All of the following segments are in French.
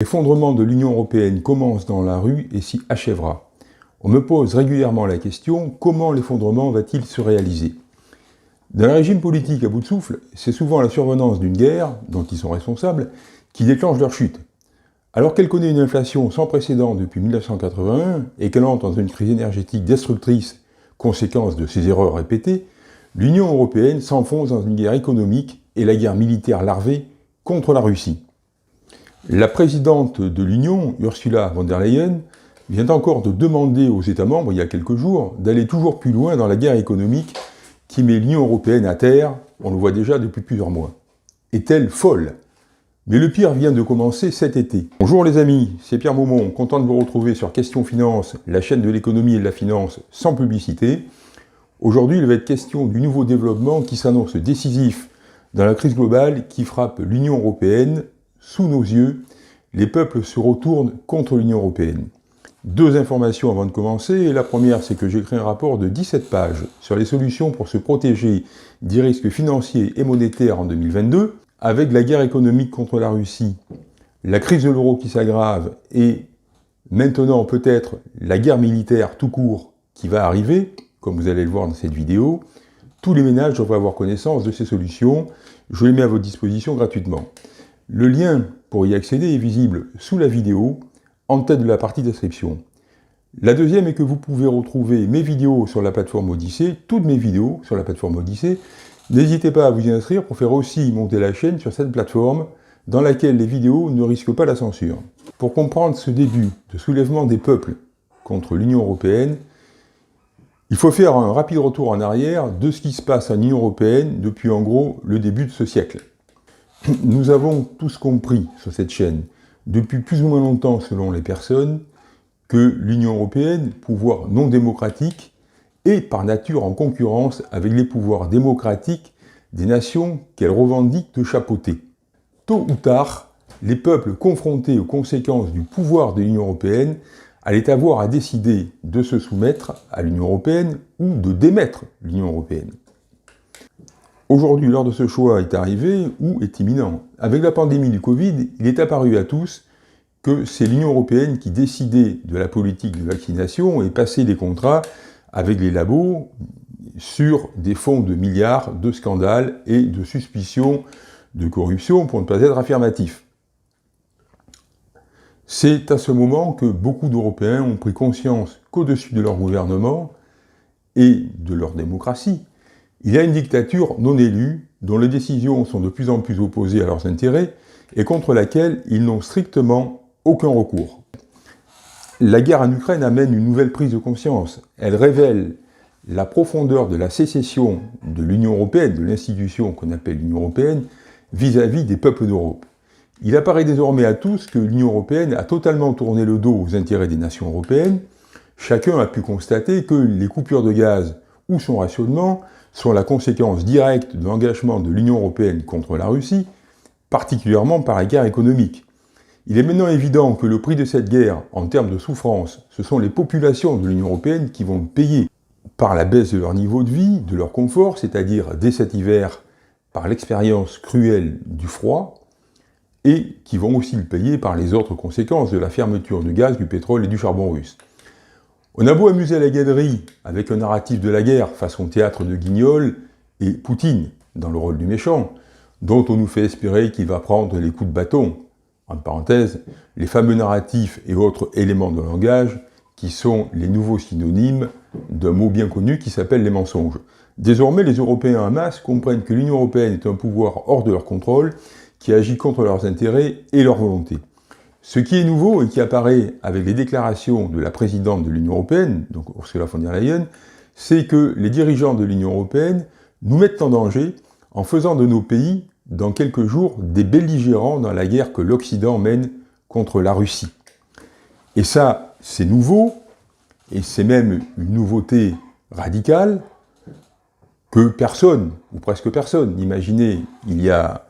L'effondrement de l'Union européenne commence dans la rue et s'y achèvera. On me pose régulièrement la question, comment l'effondrement va-t-il se réaliser? Dans un régime politique à bout de souffle, c'est souvent la survenance d'une guerre, dont ils sont responsables, qui déclenche leur chute. Alors qu'elle connaît une inflation sans précédent depuis 1981 et qu'elle entre dans une crise énergétique destructrice, conséquence de ses erreurs répétées, l'Union européenne s'enfonce dans une guerre économique et la guerre militaire larvée contre la Russie. La présidente de l'Union, Ursula von der Leyen, vient encore de demander aux États membres, il y a quelques jours, d'aller toujours plus loin dans la guerre économique qui met l'Union européenne à terre, on le voit déjà depuis plusieurs mois. Est-elle folle? Mais le pire vient de commencer cet été. Bonjour les amis, c'est Pierre Maumont, content de vous retrouver sur Question Finance, la chaîne de l'économie et de la finance sans publicité. Aujourd'hui, il va être question du nouveau développement qui s'annonce décisif dans la crise globale qui frappe l'Union européenne. Sous nos yeux, les peuples se retournent contre l'Union européenne. Deux informations avant de commencer. La première, c'est que j'ai écrit un rapport de 17 pages sur les solutions pour se protéger des risques financiers et monétaires en 2022, avec la guerre économique contre la Russie, la crise de l'euro qui s'aggrave et maintenant peut-être la guerre militaire tout court qui va arriver, comme vous allez le voir dans cette vidéo. Tous les ménages devraient avoir connaissance de ces solutions. Je les mets à votre disposition gratuitement. Le lien pour y accéder est visible sous la vidéo, en tête de la partie description. La deuxième est que vous pouvez retrouver mes vidéos sur la plateforme Odyssée, toutes mes vidéos sur la plateforme Odyssée. N'hésitez pas à vous y inscrire pour faire aussi monter la chaîne sur cette plateforme, dans laquelle les vidéos ne risquent pas la censure. Pour comprendre ce début de soulèvement des peuples contre l'Union européenne, il faut faire un rapide retour en arrière de ce qui se passe en Union européenne depuis en gros le début de ce siècle. Nous avons tous compris sur cette chaîne, depuis plus ou moins longtemps selon les personnes, que l'Union européenne, pouvoir non démocratique, est par nature en concurrence avec les pouvoirs démocratiques des nations qu'elle revendique de chapeauter. Tôt ou tard, les peuples confrontés aux conséquences du pouvoir de l'Union européenne allaient avoir à décider de se soumettre à l'Union européenne ou de démettre l'Union européenne. Aujourd'hui, l'heure de ce choix est arrivée ou est imminent. Avec la pandémie du Covid, il est apparu à tous que c'est l'Union européenne qui décidait de la politique de vaccination et passait des contrats avec les labos sur des fonds de milliards de scandales et de suspicions de corruption, pour ne pas être affirmatif. C'est à ce moment que beaucoup d'Européens ont pris conscience qu'au-dessus de leur gouvernement et de leur démocratie, il y a une dictature non élue, dont les décisions sont de plus en plus opposées à leurs intérêts et contre laquelle ils n'ont strictement aucun recours. La guerre en Ukraine amène une nouvelle prise de conscience. Elle révèle la profondeur de la sécession de l'Union européenne, de l'institution qu'on appelle l'Union européenne, vis-à-vis des peuples d'Europe. Il apparaît désormais à tous que l'Union européenne a totalement tourné le dos aux intérêts des nations européennes. Chacun a pu constater que les coupures de gaz ou son rationnement sont la conséquence directe de l'engagement de l'Union européenne contre la Russie, particulièrement par la guerre économique. Il est maintenant évident que le prix de cette guerre, en termes de souffrance, ce sont les populations de l'Union européenne qui vont payer par la baisse de leur niveau de vie, de leur confort, c'est-à-dire dès cet hiver, par l'expérience cruelle du froid, et qui vont aussi le payer par les autres conséquences de la fermeture du gaz, du pétrole et du charbon russe. On a beau amuser à la galerie avec un narratif de la guerre façon théâtre de Guignol et Poutine dans le rôle du méchant, dont on nous fait espérer qu'il va prendre les coups de bâton, entre parenthèses, les fameux narratifs et autres éléments de langage qui sont les nouveaux synonymes d'un mot bien connu qui s'appelle les mensonges. Désormais, les Européens en masse comprennent que l'Union européenne est un pouvoir hors de leur contrôle qui agit contre leurs intérêts et leur volonté. Ce qui est nouveau et qui apparaît avec les déclarations de la présidente de l'Union européenne, donc Ursula von der Leyen, c'est que les dirigeants de l'Union européenne nous mettent en danger en faisant de nos pays, dans quelques jours, des belligérants dans la guerre que l'Occident mène contre la Russie. Et ça, c'est nouveau, et c'est même une nouveauté radicale que personne, ou presque personne, n'imaginait il y a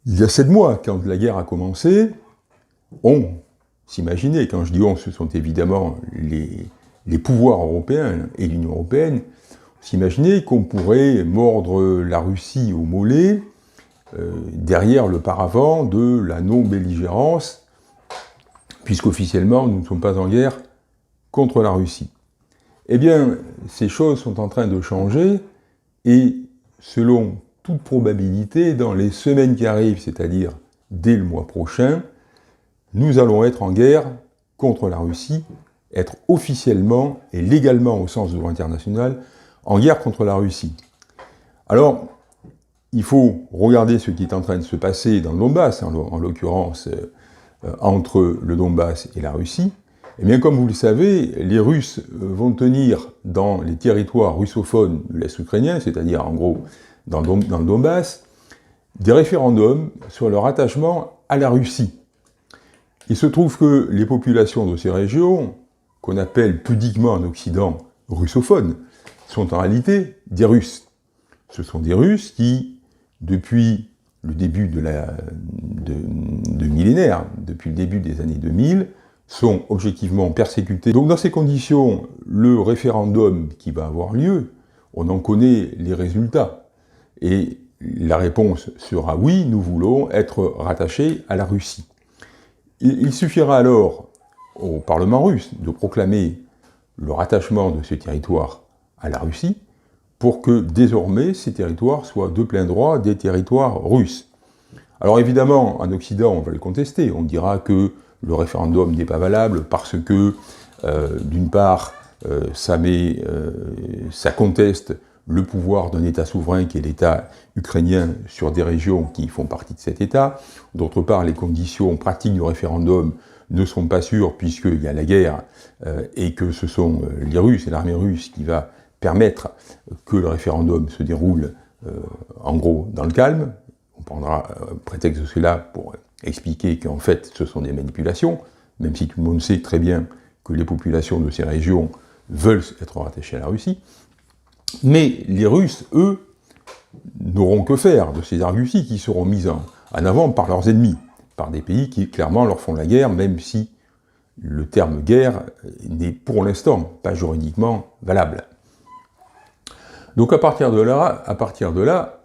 7 mois, quand la guerre a commencé. On s'imaginait, quand je dis on, ce sont évidemment les pouvoirs européens et l'Union européenne, on s'imaginait qu'on pourrait mordre la Russie au mollet derrière le paravent de la non-belligérance puisqu'officiellement nous ne sommes pas en guerre contre la Russie. Eh bien, ces choses sont en train de changer, et selon toute probabilité, dans les semaines qui arrivent, c'est-à-dire dès le mois prochain, nous allons être en guerre contre la Russie, être officiellement et légalement au sens du droit international, en guerre contre la Russie. Alors, il faut regarder ce qui est en train de se passer dans le Donbass, en l'occurrence entre le Donbass et la Russie. Eh bien, comme vous le savez, les Russes vont tenir dans les territoires russophones de l'Est ukrainien, c'est-à-dire en gros dans le Donbass, des référendums sur leur attachement à la Russie. Il se trouve que les populations de ces régions, qu'on appelle pudiquement en Occident russophones, sont en réalité des Russes. Ce sont des Russes qui, depuis le début de millénaire, depuis le début des années 2000, sont objectivement persécutés. Donc dans ces conditions, le référendum qui va avoir lieu, on en connaît les résultats. Et la réponse sera oui, nous voulons être rattachés à la Russie. Il suffira alors au Parlement russe de proclamer le rattachement de ce territoire à la Russie pour que désormais ces territoires soient de plein droit des territoires russes. Alors évidemment, en Occident, on va le contester, on dira que le référendum n'est pas valable parce que, d'une part, ça conteste le pouvoir d'un État souverain qui est l'État ukrainien sur des régions qui font partie de cet État. D'autre part, les conditions pratiques du référendum ne sont pas sûres puisqu'il y a la guerre et que ce sont les Russes et l'armée russe qui va permettre que le référendum se déroule en gros dans le calme. On prendra prétexte de cela pour expliquer qu'en fait ce sont des manipulations, même si tout le monde sait très bien que les populations de ces régions veulent être rattachées à la Russie. Mais les Russes, eux, n'auront que faire de ces arguties qui seront mises en avant par leurs ennemis, par des pays qui clairement leur font la guerre, même si le terme guerre n'est pour l'instant pas juridiquement valable. Donc à partir de là,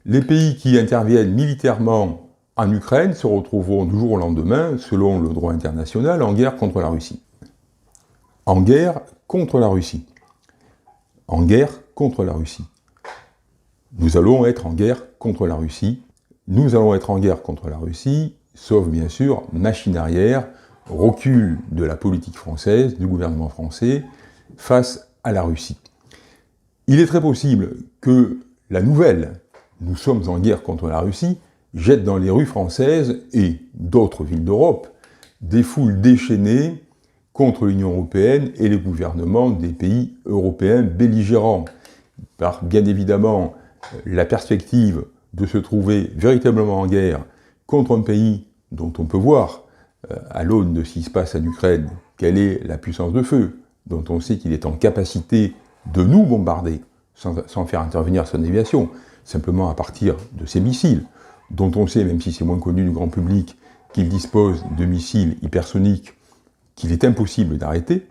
les pays qui interviennent militairement en Ukraine se retrouveront du jour au lendemain, selon le droit international, en guerre contre la Russie. En guerre contre la Russie. En guerre contre la Russie. Nous allons être en guerre contre la Russie. Nous allons être en guerre contre la Russie, sauf bien sûr machine arrière, recul de la politique française, du gouvernement français, face à la Russie. Il est très possible que la nouvelle « nous sommes en guerre contre la Russie » jette dans les rues françaises et d'autres villes d'Europe des foules déchaînées contre l'Union européenne et les gouvernements des pays européens belligérants. Par bien évidemment la perspective de se trouver véritablement en guerre contre un pays dont on peut voir, à l'aune de ce qui se passe en Ukraine, quelle est la puissance de feu, dont on sait qu'il est en capacité de nous bombarder, sans faire intervenir son aviation, simplement à partir de ses missiles, dont on sait, même si c'est moins connu du grand public, qu'il dispose de missiles hypersoniques qu'il est impossible d'arrêter.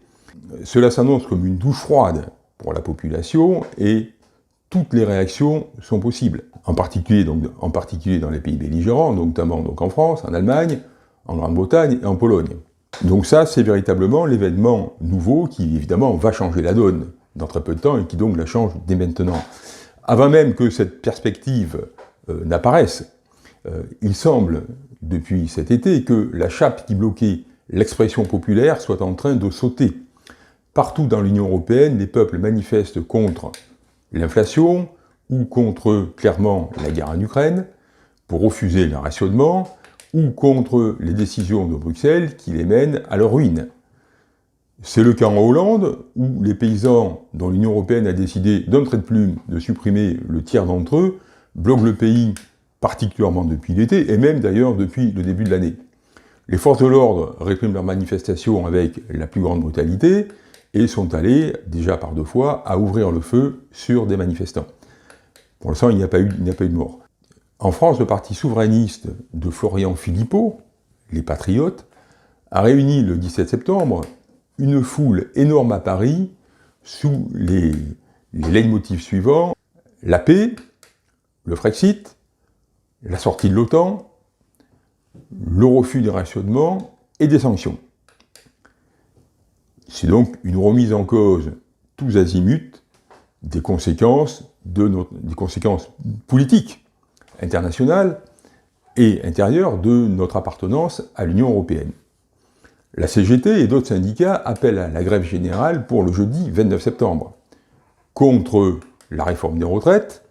Cela s'annonce comme une douche froide pour la population et toutes les réactions sont possibles, en particulier dans les pays belligérants, notamment en France, en Allemagne, en Grande-Bretagne et en Pologne. Donc ça, c'est véritablement l'événement nouveau qui, évidemment, va changer la donne dans très peu de temps et qui donc la change dès maintenant. Avant même que cette perspective n'apparaisse, il semble, depuis cet été, que la chape qui bloquait l'expression populaire soit en train de sauter. Partout dans l'Union européenne, les peuples manifestent contre l'inflation ou contre, clairement, la guerre en Ukraine, pour refuser le rationnement, ou contre les décisions de Bruxelles qui les mènent à leur ruine. C'est le cas en Hollande, où les paysans dont l'Union européenne a décidé d'un trait de plume de supprimer le tiers d'entre eux, bloquent le pays particulièrement depuis l'été, et même d'ailleurs depuis le début de l'année. Les forces de l'ordre répriment leurs manifestations avec la plus grande brutalité, et sont allés, déjà par 2 fois, à ouvrir le feu sur des manifestants. Pour l'instant, il n'y a pas eu de mort. En France, le parti souverainiste de Florian Philippot, les Patriotes, a réuni le 17 septembre une foule énorme à Paris sous les leitmotifs suivants: la paix, le Frexit, la sortie de l'OTAN, le refus des rationnements et des sanctions. C'est donc une remise en cause tous azimuts des conséquences politiques, internationales et intérieures de notre appartenance à l'Union européenne. La CGT et d'autres syndicats appellent à la grève générale pour le jeudi 29 septembre, contre la réforme des retraites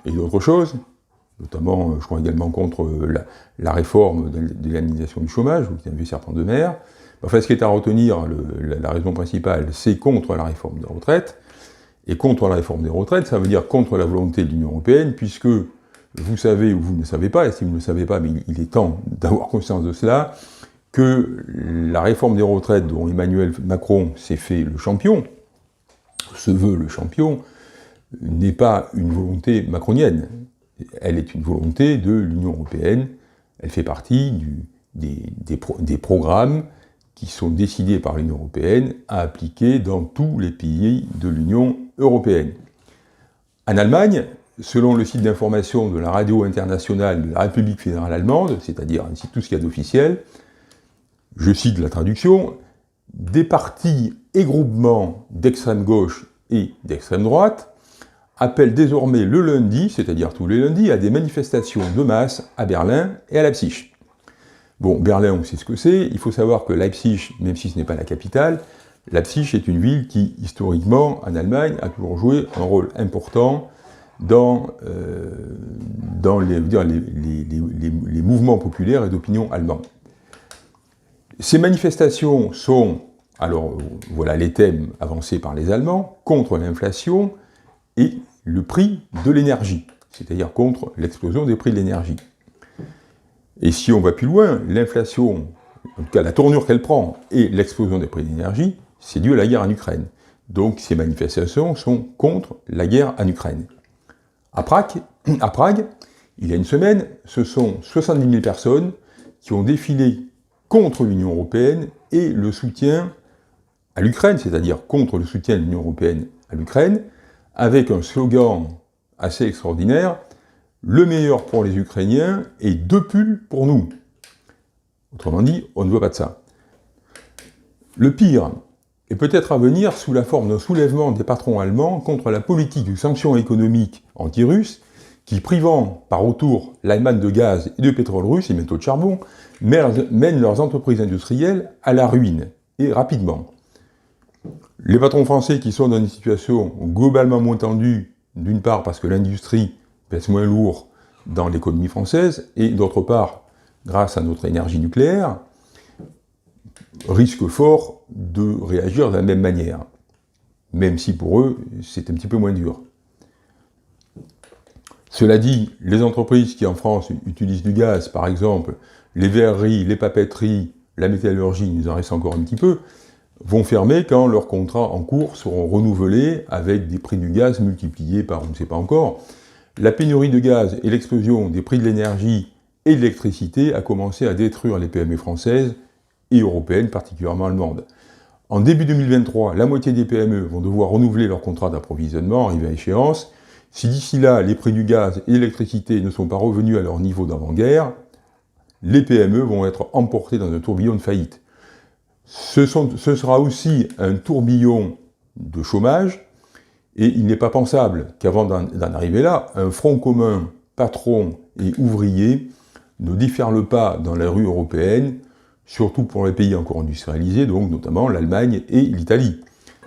et d'autres choses, notamment, je crois également contre la réforme de l'indemnisation du chômage, vous avez vu serpent de mer. Enfin, ce qui est à retenir, la raison principale, c'est contre la réforme des retraites. Et contre la réforme des retraites, ça veut dire contre la volonté de l'Union européenne, puisque vous savez ou vous ne savez pas, et si vous ne le savez pas, mais il est temps d'avoir conscience de cela, que la réforme des retraites dont Emmanuel Macron s'est fait le champion, se veut le champion, n'est pas une volonté macronienne. Elle est une volonté de l'Union européenne. Elle fait partie des programmes qui sont décidés par l'Union européenne à appliquer dans tous les pays de l'Union européenne. En Allemagne, selon le site d'information de la radio internationale de la République fédérale allemande, c'est-à-dire tout ce qu'il y a d'officiel, je cite la traduction, des partis et groupements d'extrême gauche et d'extrême droite appellent désormais le lundi, c'est-à-dire tous les lundis, à des manifestations de masse à Berlin et à Leipzig. Bon, Berlin, on sait ce que c'est. Il faut savoir que Leipzig, même si ce n'est pas la capitale, Leipzig est une ville qui, historiquement, en Allemagne, a toujours joué un rôle important dans les mouvements populaires et d'opinion allemands. Ces manifestations sont, alors voilà les thèmes avancés par les Allemands, contre l'inflation et le prix de l'énergie, c'est-à-dire contre l'explosion des prix de l'énergie. Et si on va plus loin, l'inflation, en tout cas la tournure qu'elle prend, et l'explosion des prix de l'énergie, c'est dû à la guerre en Ukraine. Donc ces manifestations sont contre la guerre en Ukraine. À Prague, il y a une semaine, ce sont 70 000 personnes qui ont défilé contre l'Union européenne et le soutien à l'Ukraine, c'est-à-dire contre le soutien de l'Union européenne à l'Ukraine, avec un slogan assez extraordinaire, le meilleur pour les Ukrainiens et 2 pulls pour nous. Autrement dit, on ne veut pas de ça. Le pire est peut-être à venir sous la forme d'un soulèvement des patrons allemands contre la politique de sanctions économiques anti-russes qui, privant par retour l'Allemagne de gaz et de pétrole russe et métaux de charbon, mènent leurs entreprises industrielles à la ruine, et rapidement. Les patrons français qui sont dans une situation globalement moins tendue, d'une part parce que l'industrie pèse moins lourd dans l'économie française, et d'autre part, grâce à notre énergie nucléaire, risquent fort de réagir de la même manière, même si pour eux, c'est un petit peu moins dur. Cela dit, les entreprises qui en France utilisent du gaz, par exemple, les verreries, les papeteries, la métallurgie, il nous en reste encore un petit peu, vont fermer quand leurs contrats en cours seront renouvelés avec des prix du gaz multipliés par on ne sait pas encore. La pénurie de gaz et l'explosion des prix de l'énergie et de l'électricité a commencé à détruire les PME françaises et européennes, particulièrement allemandes. En début 2023, la moitié des PME vont devoir renouveler leur contrat d'approvisionnement arrivé à échéance. Si d'ici là, les prix du gaz et de l'électricité ne sont pas revenus à leur niveau d'avant-guerre, les PME vont être emportées dans un tourbillon de faillite. Ce sera aussi un tourbillon de chômage, et il n'est pas pensable qu'avant d'en arriver là, un front commun, patron et ouvrier, ne déferle pas dans la rue européenne, surtout pour les pays encore industrialisés, donc notamment l'Allemagne et l'Italie.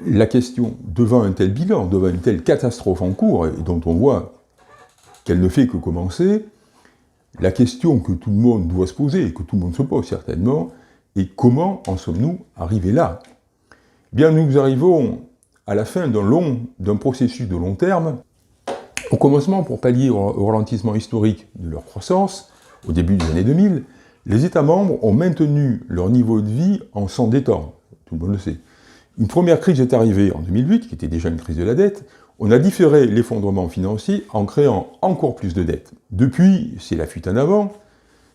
La question, devant un tel bilan, devant une telle catastrophe en cours, et dont on voit qu'elle ne fait que commencer, la question que tout le monde doit se poser, et que tout le monde se pose certainement, est comment en sommes-nous arrivés là ? Eh bien, nous arrivons à la fin d'un processus de long terme, au commencement, pour pallier au ralentissement historique de leur croissance, au début des années 2000, les États membres ont maintenu leur niveau de vie en s'endettant, tout le monde le sait. Une première crise est arrivée en 2008, qui était déjà une crise de la dette. On a différé l'effondrement financier en créant encore plus de dettes. Depuis, c'est la fuite en avant,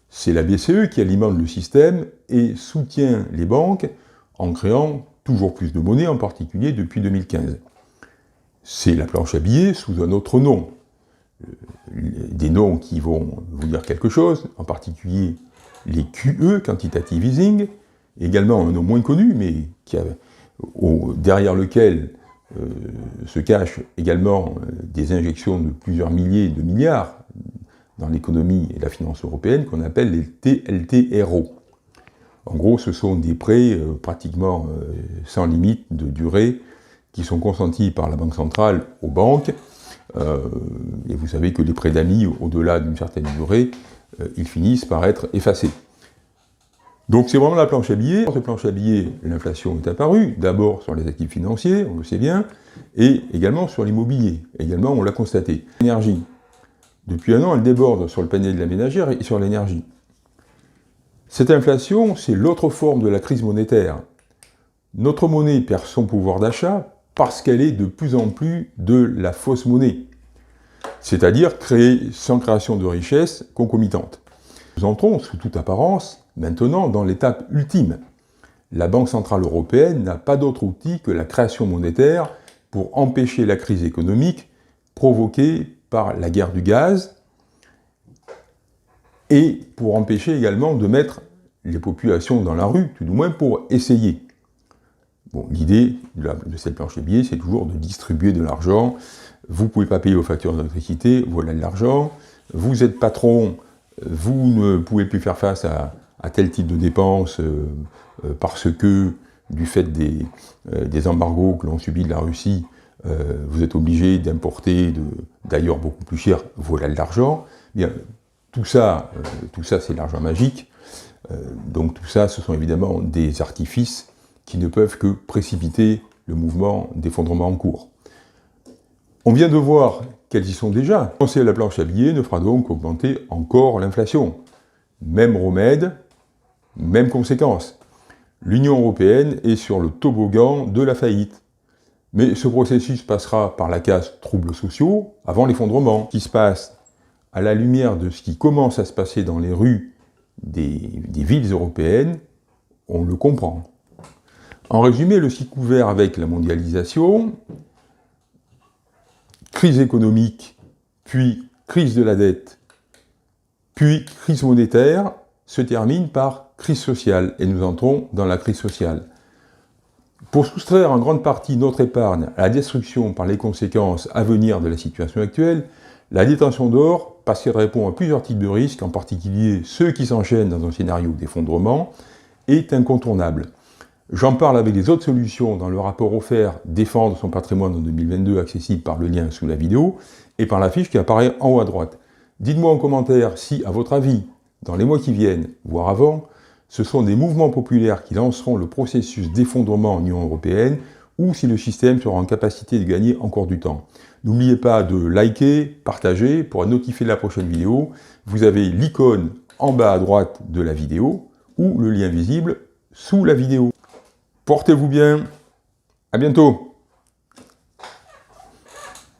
c'est la BCE qui alimente le système et soutient les banques en créant toujours plus de monnaie, en particulier depuis 2015. C'est la planche à billets sous un autre nom. Des noms qui vont vous dire quelque chose, en particulier les QE, Quantitative Easing, également un nom moins connu, mais qui derrière lequel se cachent également des injections de plusieurs milliers de milliards dans l'économie et la finance européenne, qu'on appelle les TLTRO. En gros, ce sont des prêts pratiquement sans limite de durée qui sont consentis par la Banque centrale aux banques. Et vous savez que les prêts d'amis, au-delà d'une certaine durée, ils finissent par être effacés. Donc c'est vraiment la planche à billets. Dans cette planche à billets, l'inflation est apparue, d'abord sur les actifs financiers, on le sait bien, et également sur l'immobilier. Également, on l'a constaté. L'énergie. Depuis un an, elle déborde sur le panier de la ménagère et sur l'énergie. Cette inflation, c'est l'autre forme de la crise monétaire. Notre monnaie perd son pouvoir d'achat parce qu'elle est de plus en plus de la fausse monnaie, c'est-à-dire créée sans création de richesse concomitante. Nous entrons, sous toute apparence, maintenant dans l'étape ultime. La Banque centrale européenne n'a pas d'autre outil que la création monétaire pour empêcher la crise économique provoquée par la guerre du gaz et pour empêcher également de mettre les populations dans la rue, tout du moins pour essayer. Bon, l'idée de cette planche à billets, c'est toujours de distribuer de l'argent. Vous ne pouvez pas payer vos factures d'électricité, voilà de l'argent. Vous êtes patron, vous ne pouvez plus faire face à tel type de dépenses parce que, du fait des embargos que l'on subit de la Russie, vous êtes obligé d'importer d'ailleurs beaucoup plus cher, voilà de l'argent. Bien, tout ça c'est l'argent magique. Donc tout ça, ce sont évidemment des artifices qui ne peuvent que précipiter le mouvement d'effondrement en cours. On vient de voir qu'elles y sont déjà. Penser à la planche à billets ne fera donc qu'augmenter encore l'inflation. Même remède, même conséquence. L'Union européenne est sur le toboggan de la faillite. Mais ce processus passera par la case troubles sociaux avant l'effondrement. Ce qui se passe à la lumière de ce qui commence à se passer dans les rues des villes européennes, on le comprend. En résumé, le cycle ouvert avec la mondialisation, crise économique, puis crise de la dette, puis crise monétaire, se termine par crise sociale, et nous entrons dans la crise sociale. Pour soustraire en grande partie notre épargne à la destruction par les conséquences à venir de la situation actuelle, la détention d'or, parce qu'elle répond à plusieurs types de risques, en particulier ceux qui s'enchaînent dans un scénario d'effondrement, est incontournable. J'en parle avec les autres solutions dans le rapport offert « Défendre son patrimoine en 2022 » accessible par le lien sous la vidéo et par la fiche qui apparaît en haut à droite. Dites-moi en commentaire si, à votre avis, dans les mois qui viennent, voire avant, ce sont des mouvements populaires qui lanceront le processus d'effondrement en Union européenne ou si le système sera en capacité de gagner encore du temps. N'oubliez pas de liker, partager pour être notifié de la prochaine vidéo. Vous avez l'icône en bas à droite de la vidéo ou le lien visible sous la vidéo. Portez-vous bien, à bientôt.